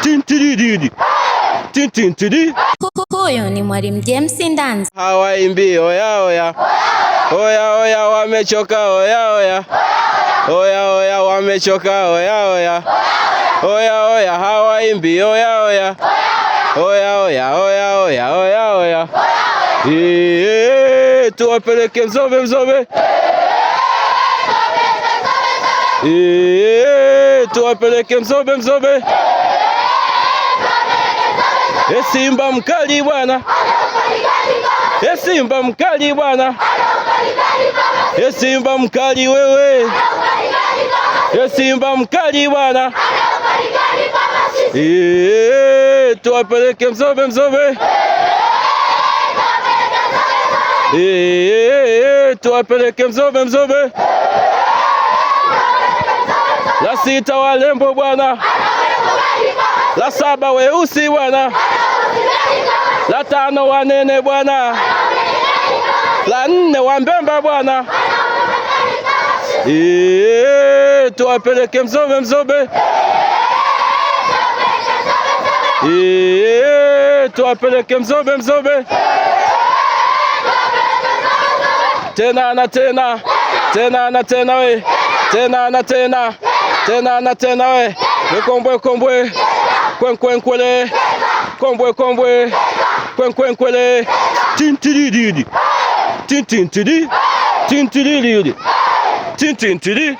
Tintiridi. Tintintiri. Huyo ni Mwalimu James Ndanzi. Hawaimbi oya oya. Oya oya wamechoka oya oya. Oya oya wamechoka oya oya. Oya oya hawaimbi oya oya. Oya oya oya oya oya oya. Tuwapeleke Mzombe Mzombe. Tuwapeleke Mzombe Mzombe. Simba mkali bwana. Simba mkali bwana. Simba mkali wewe. Simba mkali bwana. Tuwapeleke Mzombe Mzombe. Tuwapeleke Mzombe Mzombe. La sita walembo bwana. La saba weusi bwana. La tano wanene bwana. La nne wambemba bwana. Tuwapeleke Mzombe Mzombe. Tuwapeleke Mzombe Mzombe. Tena na tena. Tena na tena we. Tena na tena. Tena na tena we. Kombwe kombwe. Kwen kwen kwele. Kombwe kombwe. Kwen kwen kwele. Tintiridi. Tintintiri. Tintiridi. Tintintiri.